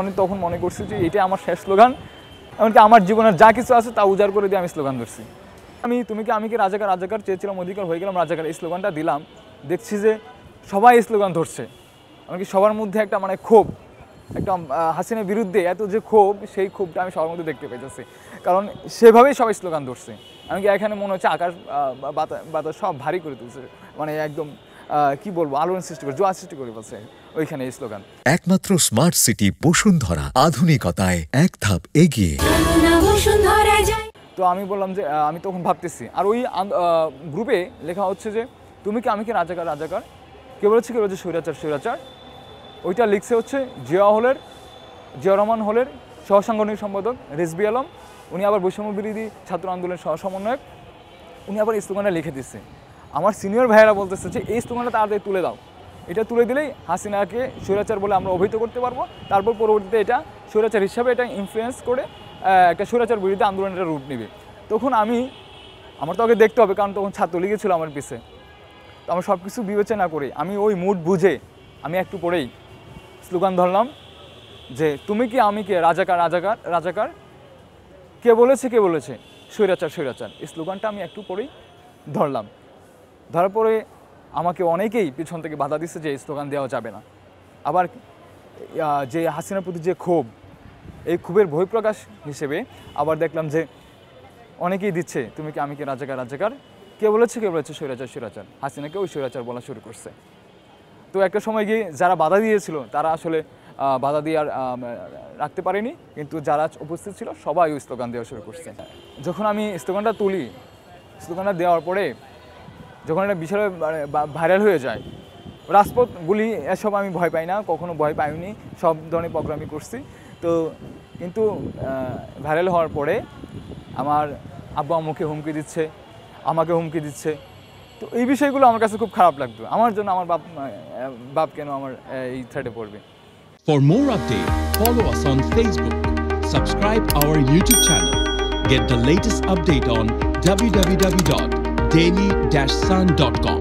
আমি তখন মনে করছি যে এটা আমার শেষ স্লোগান, এমনকি আমার জীবনের যা কিছু আছে তা উজাড় করে দিয়ে আমি স্লোগান ধরছি। তুমি কি আমি কি রাজাকার, রাজাকার চেয়েছিলাম অধিকার, হয়ে গেলাম রাজাকার, এই স্লোগানটা দিলাম। দেখছি যে সবাই এই স্লোগান ধরছে, এমনকি সবার মধ্যে একটা মানে ক্ষোভ, একটা হাসিনার বিরুদ্ধে এত যে ক্ষোভ, সেই ক্ষোভটা আমি সবার মধ্যে দেখতে পেয়েছি। কারণ সেভাবেই সবাই স্লোগান ধরছে। এমনকি এখানে মনে হচ্ছে আকাশ বাতাস সব ভারী করে তুলছে, মানে একদম কি বলবো, আলোড়ন সৃষ্টি করে, জোয়ার সৃষ্টি করে বলছে ওইখানে এই স্লোগান। একমাত্র স্মার্ট সিটি বসুন্ধরা, আধুনিকতায় এক ধাপ এগিয়ে। তো আমি বললাম যে আমি তখন ভাবতেছি, আর ওই গ্রুপে লেখা হচ্ছে যে তুমি কি আমি কি রাজাকার, রাজাকার, কে বলেছে স্বৈরাচার, স্বৈরাচার। ওইটা লিখছে হচ্ছে জিয়া রহমান হলের সহসাংগঠনিক সম্পাদক রেজবি আলম, উনি আবার বৈষম্য বিরোধী ছাত্র আন্দোলনের সহ সমন্বয়ক, উনি আবার এই স্লোগানটা লিখে দিচ্ছে। আমার সিনিয়র ভাইয়েরা বলতেছে যে এই স্লোগানটা তাড়াতাড়ি তুলে দাও, এটা তুলে দিলেই হাসিনাকে স্বৈরাচার বলে আমরা অভিহিত করতে পারবো, তারপর পরবর্তীতে এটা স্বৈরাচার হিসাবে এটা ইনফ্লুয়েন্স করে একটা স্বৈরাচার বিরোধী আন্দোলনের রূপ নেবে। তখন আমার তো আগে দেখতে হবে, কারণ তখন ছাত্রলীগে ছিল আমার পিছে। তো আমার সব কিছু বিবেচনা করে আমি ওই মুড বুঝে আমি একটু পরেই স্লোগান ধরলাম যে তুমি কি আমি কে, রাজাকার, রাজাকার, রাজাকার, কে বলেছে স্বৈরাচার, স্বৈরাচার। এই স্লোগানটা আমি একটু পরেই ধরলাম। ধরার পরে আমাকে অনেকেই পিছন থেকে বাধা দিচ্ছে যে এই স্লোগান দেওয়া যাবে না। আবার যে হাসিনার প্রতি যে ক্ষোভ, এই ক্ষোভের বহিঃপ্রকাশ হিসেবে আবার দেখলাম যে অনেকেই দিচ্ছে তুমি কি আমি কি, রাজাকার, রাজাকার, কে বলেছে স্বৈরাচার, স্বৈরাচার, হাসিনাকে ওই স্বৈরাচার বলা শুরু করছে। তো একটা সময় গিয়ে যারা বাধা দিয়েছিল তারা আসলে বাধা দিয়ে আর রাখতে পারেনি, কিন্তু যারা উপস্থিত ছিল সবাই ওই স্লোগান দেওয়া শুরু করছে। যখন আমি স্লোগানটা তুলি, স্লোগানটা দেওয়ার পরে যখন এটা বিশাল ভাইরাল হয়ে যায়, রাজপথ গুলি এসব আমি ভয় পাই না, কখনো ভয় পাইনি, সব ধরনের প্রোগ্রামই করছি। তো কিন্তু ভাইরাল হওয়ার পরে আমার আব্বু আম্মুকে হুমকি দিচ্ছে, আমাকে হুমকি দিচ্ছে। তো এই বিষয়গুলো আমার কাছে খুব খারাপ লাগতো, আমার জন্য আমার বাপ কেন আমার এই থ্রেটে পড়বে। For more updates, follow us on Facebook, subscribe our YouTube channel, get the latest update on www.daily-sun.com.